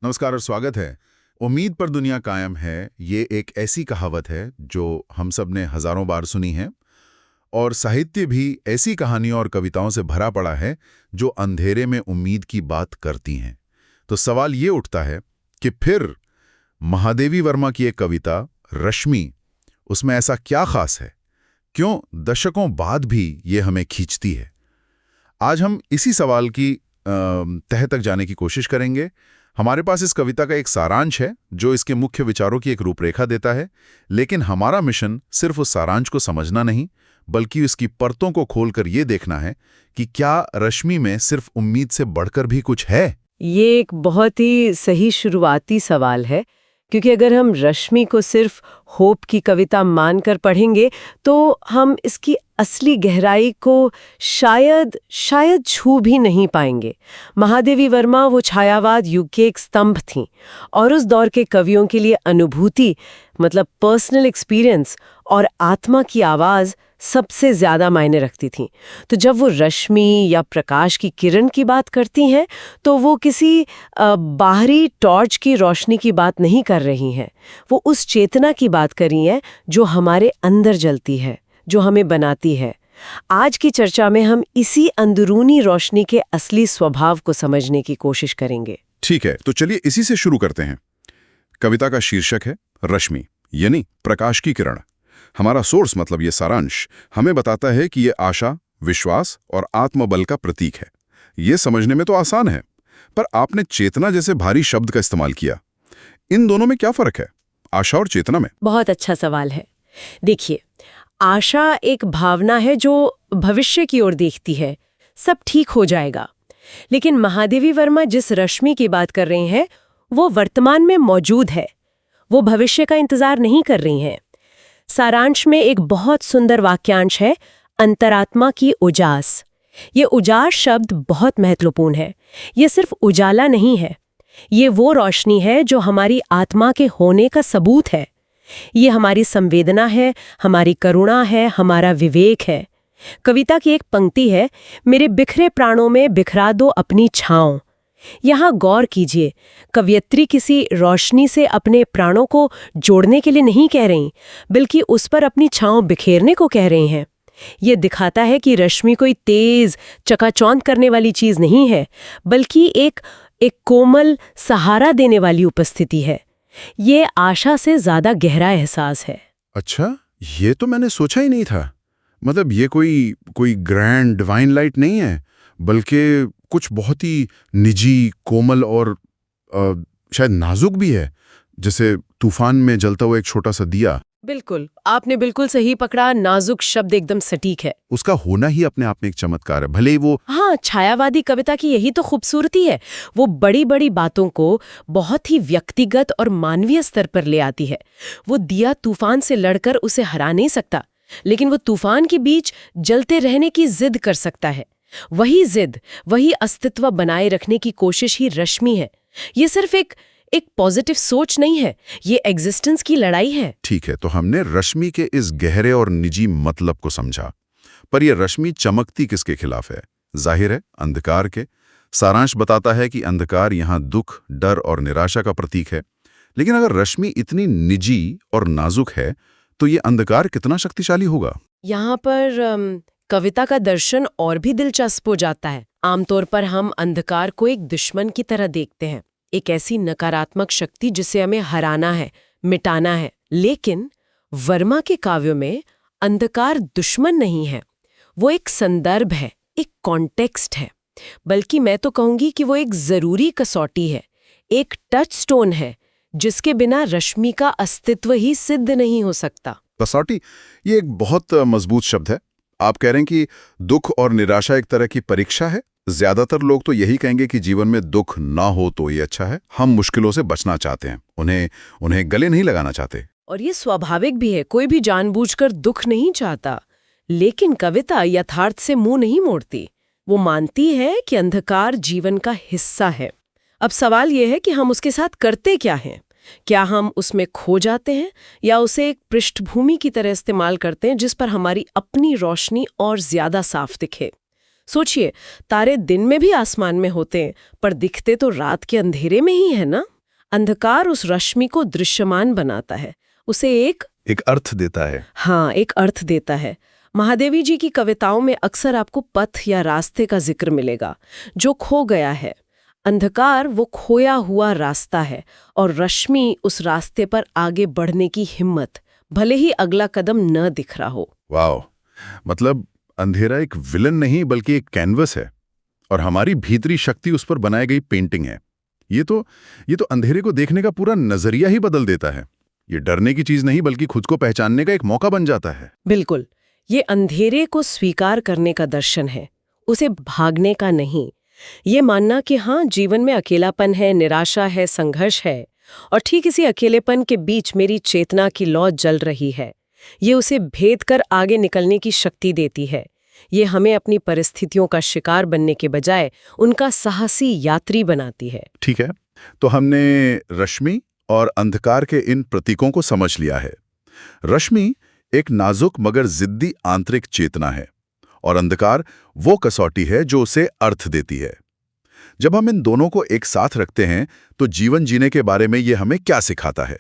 नमस्कार और स्वागत है। उम्मीद पर दुनिया कायम है, ये एक ऐसी कहावत है जो हम सब ने हजारों बार सुनी है और साहित्य भी ऐसी कहानियों और कविताओं से भरा पड़ा है जो अंधेरे में उम्मीद की बात करती हैं। तो सवाल ये उठता है कि फिर महादेवी वर्मा की एक कविता रश्मि, उसमें ऐसा क्या खास है? क्यों दशकों बाद भी ये हमें खींचती है? आज हम इसी सवाल की तह तक जाने की कोशिश करेंगे। हमारे पास इस कविता का एक सारांश है जो इसके मुख्य विचारों की एक रूपरेखा देता है, लेकिन हमारा मिशन सिर्फ उस सारांश को समझना नहीं, बल्कि इसकी परतों को खोलकर ये देखना है कि क्या रश्मि में सिर्फ उम्मीद से बढ़कर भी कुछ है। ये एक बहुत ही सही शुरुआती सवाल है, क्योंकि अगर हम रश्मि को सिर्फ होप की कविता मानकर पढ़ेंगे तो हम इसकी असली गहराई को शायद छू भी नहीं पाएंगे। महादेवी वर्मा वो छायावाद युग के एक स्तंभ थीं और उस दौर के कवियों के लिए अनुभूति मतलब पर्सनल एक्सपीरियंस और आत्मा की आवाज़ सबसे ज़्यादा मायने रखती थी। तो जब वो रश्मि या प्रकाश की किरण की बात करती हैं तो वो किसी बाहरी टॉर्च की रोशनी की बात नहीं कर रही हैं। वो उस चेतना की बात कर रही हैं जो हमारे अंदर जलती है, जो हमें बनाती है। आज की चर्चा में हम इसी अंदरूनी रोशनी के असली स्वभाव को समझने की कोशिश करेंगे। ठीक है, तो चलिए इसी से शुरू करते हैं। कविता का शीर्षक है रश्मि, यानी प्रकाश की किरण। हमारा सोर्स मतलब ये सारांश हमें बताता है कि ये आशा, विश्वास और आत्मबल का प्रतीक है। ये समझने में तो आसान है, पर आपने चेतना जैसे भारी शब्द का इस्तेमाल किया। इन दोनों में क्या फर्क है, आशा और चेतना में? बहुत अच्छा सवाल है। देखिए, आशा एक भावना है जो भविष्य की ओर देखती है, सब ठीक हो जाएगा। लेकिन महादेवी वर्मा जिस रश्मि की बात कर रहे हैं वो वर्तमान में मौजूद है, वो भविष्य का इंतजार नहीं कर रही हैं। सारांश में एक बहुत सुंदर वाक्यांश है, अंतरात्मा की उजास। ये उजास शब्द बहुत महत्वपूर्ण है। ये सिर्फ उजाला नहीं है, ये वो रोशनी है जो हमारी आत्मा के होने का सबूत है। ये हमारी संवेदना है, हमारी करुणा है, हमारा विवेक है। कविता की एक पंक्ति है, मेरे बिखरे प्राणों में बिखरा दो अपनी छाँव। यहाँ गौर कीजिए, कवयित्री किसी रोशनी से अपने प्राणों को जोड़ने के लिए नहीं कह रही, बल्कि उस पर अपनी छाँव बिखेरने को कह रही हैं। ये दिखाता है कि रश्मि कोई तेज चकाचौंध करने वाली चीज नहीं है, बल्कि एक कोमल सहारा देने वाली उपस्थिति है। ये आशा से ज्यादा गहरा एहसास है। अच्छा, ये तो मैंने सोचा ही नहीं था। मतलब ये कोई ग्रैंड डिवाइन लाइट नहीं है, बल्कि कुछ बहुत ही निजी, कोमल और शायद नाजुक भी है, जैसे तूफान में जलता हुआ एक छोटा सा दिया। बिल्कुल, आपने बिल्कुल सही पकड़ा। नाजुक शब्द एकदम सटीक है। उसका होना ही अपने आप में एक चमत्कार है, भले ही वो। हाँ, छायावादी कविता की यही तो खूबसूरती है। वो बड़ी बड़ी बातों को बहुत ही व्यक्तिगत और मानवीय स्तर पर ले आती है। वो दिया तूफान से लड़कर उसे हरा नहीं सकता, लेकिन वो तूफान के बीच जलते रहने की जिद कर सकता है। वही जिद, वही अस्तित्व बनाए रखने की कोशिश ही रश्मि है। ये सिर्फ एक पॉजिटिव सोच नहीं है, ये एग्जिस्टेंस की लड़ाई है। ठीक है, तो हमने रश्मि के इस गहरे और निजी मतलब को समझा, पर यह रश्मि चमकती किसके खिलाफ है? जाहिर है, अंधकार के। सारांश बताता है कि अंधकार यहाँ दुख, डर और निराशा का प्रतीक है। लेकिन अगर रश्मि इतनी निजी और नाजुक है, तो ये अंधकार कितना शक्तिशाली होगा? यहाँ पर कविता का दर्शन और भी दिलचस्प हो जाता है। आमतौर पर हम अंधकार को एक दुश्मन की तरह देखते हैं, एक ऐसी नकारात्मक शक्ति जिसे हमें हराना है, मिटाना है। लेकिन वर्मा के काव्यों में अंधकार दुश्मन नहीं है, वो एक संदर्भ है, एक कॉन्टेक्स्ट है। बल्कि मैं तो कहूंगी कि वो एक जरूरी कसौटी है, एक टच स्टोन है जिसके बिना रश्मि का अस्तित्व ही सिद्ध नहीं हो सकता। कसौटी, ये एक बहुत मजबूत शब्द है। आप कह रहे हैं कि दुख और निराशा एक तरह की परीक्षा है। ज्यादातर लोग तो यही कहेंगे कि जीवन में दुख ना हो तो ये अच्छा है। हम मुश्किलों से बचना चाहते हैं, उन्हें गले नहीं लगाना चाहते। और ये स्वाभाविक भी है, कोई भी जानबूझकर दुख नहीं चाहता। लेकिन कविता यथार्थ से मुंह नहीं मोड़ती। वो मानती है कि अंधकार जीवन का हिस्सा है। अब सवाल यह है कि हम उसके साथ करते क्या हैं? क्या हम उसमें खो जाते हैं या उसे एक पृष्ठभूमि की तरह इस्तेमाल करते हैं जिस पर हमारी अपनी रोशनी और ज्यादा साफ दिखे? सोचिए, तारे दिन में भी आसमान में होते हैं, पर दिखते तो रात के अंधेरे में ही है ना। अंधकार उस रश्मि को दृश्यमान बनाता है, उसे एक अर्थ देता है। हाँ, एक अर्थ देता है। महादेवी जी की कविताओं में अक्सर आपको पथ या रास्ते का जिक्र मिलेगा, जो खो गया है। अंधकार वो खोया हुआ रास्ता है, और रश्मि उस रास्ते पर आगे बढ़ने की हिम्मत, भले ही अगला कदम न दिख रहा हो। वाह, मतलब अंधेरा एक विलन नहीं बल्कि एक कैनवस है, और हमारी भीतरी शक्ति उस पर बनाई गई पेंटिंग है। ये तो अंधेरे को देखने का पूरा नजरिया ही बदल देता है। ये डरने की चीज नहीं बल्कि खुद को पहचानने का एक मौका बन जाता है। बिल्कुल, ये अंधेरे को स्वीकार करने का दर्शन है, उसे भागने का नहीं। ये मानना कि हाँ, जीवन में अकेलापन है, निराशा है, संघर्ष है, और ठीक इसी अकेलेपन के बीच मेरी चेतना की लौ जल रही है। ये उसे भेद कर आगे निकलने की शक्ति देती है। ये हमें अपनी परिस्थितियों का शिकार बनने के बजाय उनका साहसी यात्री बनाती है। ठीक है, तो हमने रश्मि और अंधकार के इन प्रतीकों को समझ लिया है। रश्मि एक नाजुक मगर जिद्दी आंतरिक चेतना है, और अंधकार वो कसौटी है जो उसे अर्थ देती है। जब हम इन दोनों को एक साथ रखते हैं तो जीवन जीने के बारे में ये हमें क्या सिखाता है?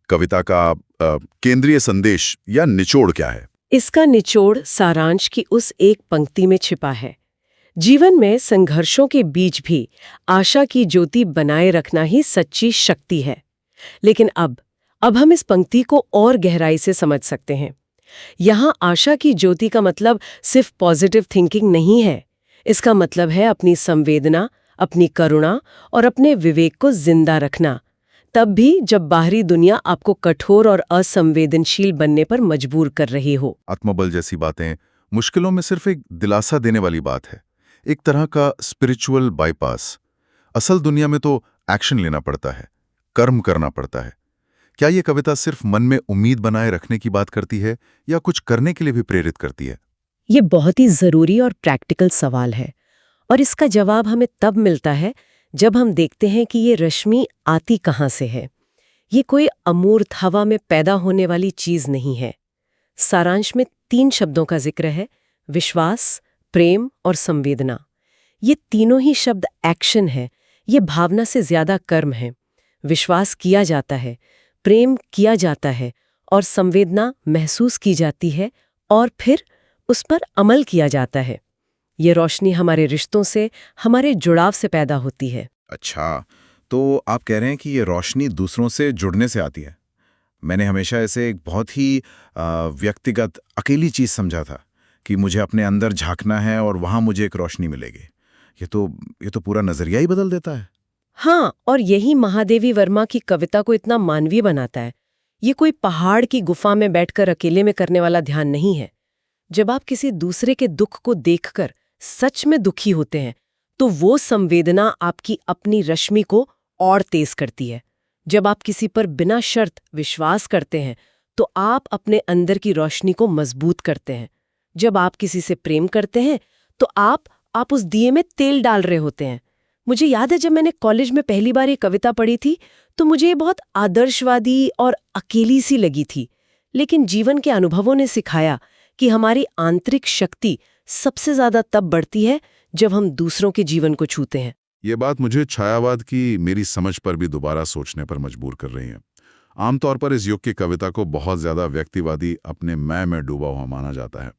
कविता का केंद्रीय संदेश या निचोड़ क्या है? इसका निचोड़ सारांश की उस एक पंक्ति में छिपा है। जीवन में संघर्षों के बीच भी आशा की ज्योति बनाए रखना ही सच्ची शक्ति है। लेकिन अब हम इस पंक्ति को और गहराई से समझ सकते हैं। यहाँ आशा की ज्योति का मतलब सिर्फ पॉजिटिव थिंकिंग नहीं है। इसका मतलब है अपनी संवेदना, अपनी करुणा और अपने विवेक को जिंदा रखना, तब भी जब बाहरी दुनिया आपको कठोर और असंवेदनशील बनने पर मजबूर कर रही हो। आत्मबल जैसी बातें मुश्किलों में सिर्फ एक दिलासा देने वाली बात है, एक तरह का स्पिरिचुअल बाईपास। असल दुनिया में तो एक्शन लेना पड़ता है, कर्म करना पड़ता है। क्या ये कविता सिर्फ मन में उम्मीद बनाए रखने की बात करती है या कुछ करने के लिए भी प्रेरित करती है? ये बहुत ही जरूरी और प्रैक्टिकल सवाल है, और इसका जवाब हमें तब मिलता है जब हम देखते हैं कि ये रश्मि आती कहाँ से है। ये कोई अमूर्त हवा में पैदा होने वाली चीज नहीं है। सारांश में 3 शब्दों का जिक्र है: विश्वास, प्रेम और संवेदना। ये तीनों ही शब्द एक्शन है, ये भावना से ज्यादा कर्म है। विश्वास किया जाता है, प्रेम किया जाता है, और संवेदना महसूस की जाती है, और फिर उस पर अमल किया जाता है। ये रोशनी हमारे रिश्तों से, हमारे जुड़ाव से पैदा होती है। अच्छा, तो आप कह रहे हैं कि ये रोशनी दूसरों से जुड़ने से आती है। मैंने हमेशा इसे एक बहुत ही व्यक्तिगत अकेली चीज़ समझा था कि मुझे अपने अंदर झांकना है और वहाँ मुझे एक रोशनी मिलेगी। ये तो पूरा नज़रिया ही बदल देता है। हाँ, और यही महादेवी वर्मा की कविता को इतना मानवीय बनाता है। ये कोई पहाड़ की गुफा में बैठकर अकेले में करने वाला ध्यान नहीं है। जब आप किसी दूसरे के दुख को देखकर सच में दुखी होते हैं, तो वो संवेदना आपकी अपनी रश्मि को और तेज करती है। जब आप किसी पर बिना शर्त विश्वास करते हैं, तो आप अपने अंदर की रोशनी को मजबूत करते हैं। जब आप किसी से प्रेम करते हैं, तो आप उस दिए में तेल डाल रहे होते हैं। मुझे याद है, जब मैंने कॉलेज में पहली बार ये कविता पढ़ी थी, तो मुझे ये बहुत आदर्शवादी और अकेली सी लगी थी। लेकिन जीवन के अनुभवों ने सिखाया कि हमारी आंतरिक शक्ति सबसे ज्यादा तब बढ़ती है जब हम दूसरों के जीवन को छूते हैं। ये बात मुझे छायावाद की मेरी समझ पर भी दोबारा सोचने पर मजबूर कर रही है। आमतौर पर इस युग की कविता को बहुत ज्यादा व्यक्तिवादी, अपने मैं में डूबा हुआ माना जाता है,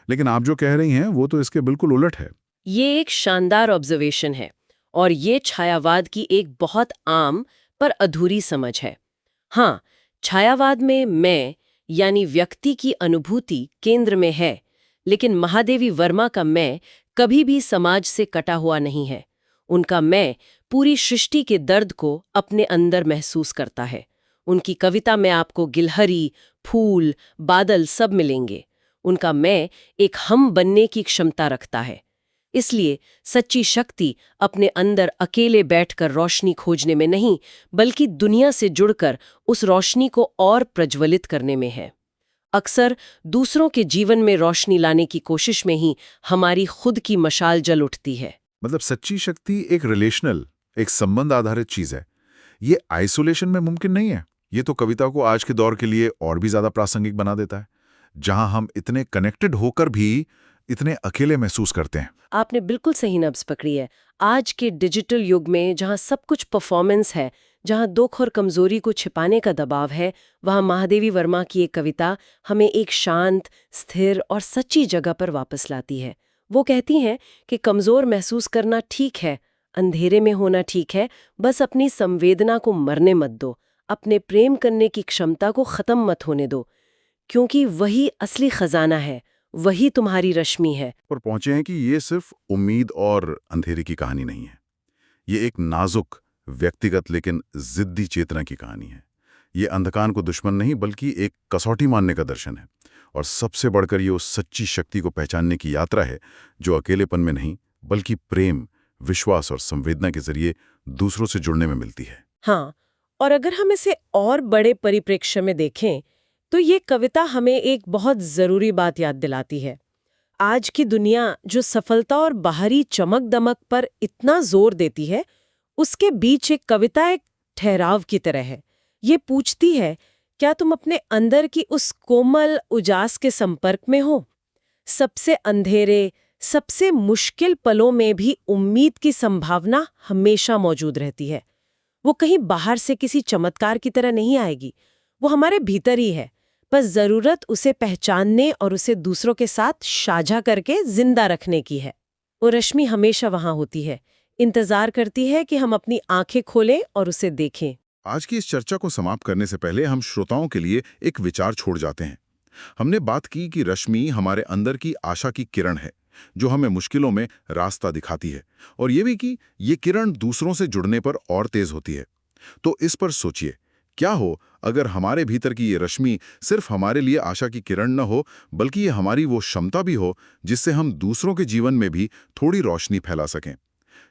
लेकिन आप जो कह रही हैं वो तो इसके बिल्कुल उलट है। ये एक शानदार ऑब्जर्वेशन है, और ये छायावाद की एक बहुत आम पर अधूरी समझ है। हाँ, छायावाद में मैं यानी व्यक्ति की अनुभूति केंद्र में है, लेकिन महादेवी वर्मा का मैं कभी भी समाज से कटा हुआ नहीं है। उनका मैं पूरी सृष्टि के दर्द को अपने अंदर महसूस करता है। उनकी कविता में आपको गिलहरी, फूल, बादल सब मिलेंगे। उनका मैं एक हम बनने की क्षमता रखता है। इसलिए सच्ची शक्ति अपने अंदर अकेले बैठकर रोशनी खोजने में नहीं, बल्कि दुनिया से जुड़कर उस रोशनी को और प्रज्वलित करने में है। अक्सर दूसरों के जीवन में रोशनी लाने की कोशिश में ही हमारी खुद की मशाल जल उठती है। मतलब सच्ची शक्ति एक रिलेशनल, एक संबंध आधारित चीज है। ये आइसोलेशन में मुमकिन नहीं है। ये तो कविता को आज के दौर के लिए और भी ज्यादा प्रासंगिक बना देता है, जहां हम इतने कनेक्टेड होकर भी इतने अकेले महसूस करते हैं। आपने बिल्कुल सही नब्ज पकड़ी है। आज के डिजिटल युग में जहाँ सब कुछ परफॉर्मेंस है, जहाँ दुख और कमजोरी को छिपाने का दबाव है, वहाँ महादेवी वर्मा की एक कविता हमें एक शांत, स्थिर और सच्ची जगह पर वापस लाती है। वो कहती हैं कि कमजोर महसूस करना ठीक है, अंधेरे में होना ठीक है, बस अपनी संवेदना को मरने मत दो, अपने प्रेम करने की क्षमता को खत्म मत होने दो, क्योंकि वही असली खजाना है, वही तुम्हारी रश्मि है। और पहुंचे हैं कि ये सिर्फ उम्मीद और अंधेरे की कहानी नहीं है। ये एक नाजुक, व्यक्तिगत लेकिन जिद्दी चेतना की कहानी है। ये अंधकार को दुश्मन नहीं बल्कि एक कसौटी मानने का दर्शन है। और सबसे बढ़कर ये उस सच्ची शक्ति को पहचानने की यात्रा है जो अकेलेपन में नहीं बल्कि प्रेम, विश्वास और संवेदना के जरिए दूसरों से जुड़ने में मिलती है। हाँ, और अगर हम इसे और बड़े परिप्रेक्ष्य में देखें तो ये कविता हमें एक बहुत जरूरी बात याद दिलाती है। आज की दुनिया जो सफलता और बाहरी चमक दमक पर इतना जोर देती है, उसके बीच एक कविता एक ठहराव की तरह है। ये पूछती है, क्या तुम अपने अंदर की उस कोमल उजास के संपर्क में हो? सबसे अंधेरे, सबसे मुश्किल पलों में भी उम्मीद की संभावना हमेशा मौजूद रहती है। वो कहीं बाहर से किसी चमत्कार की तरह नहीं आएगी, वो हमारे भीतर ही है। बस जरूरत उसे पहचानने और उसे दूसरों के साथ साझा करके जिंदा रखने की है। वो रश्मि हमेशा वहां होती है, इंतजार करती है कि हम अपनी आंखें खोलें और उसे देखें। आज की इस चर्चा को समाप्त करने से पहले हम श्रोताओं के लिए एक विचार छोड़ जाते हैं। हमने बात की कि रश्मि हमारे अंदर की आशा की किरण है जो हमें मुश्किलों में रास्ता दिखाती है, और ये भी कि ये किरण दूसरों से जुड़ने पर और तेज होती है। तो इस पर सोचिए, क्या हो अगर हमारे भीतर की ये रश्मि सिर्फ हमारे लिए आशा की किरण न हो बल्कि ये हमारी वो क्षमता भी हो जिससे हम दूसरों के जीवन में भी थोड़ी रोशनी फैला सकें।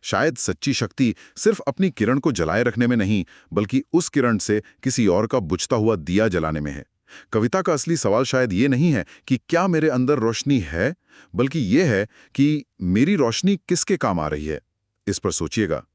शायद सच्ची शक्ति सिर्फ अपनी किरण को जलाए रखने में नहीं बल्कि उस किरण से किसी और का बुझता हुआ दिया जलाने में है। कविता का असली सवाल शायद ये नहीं है कि क्या मेरे अंदर रोशनी है, बल्कि ये है कि मेरी रोशनी किसके काम आ रही है। इस पर सोचिएगा।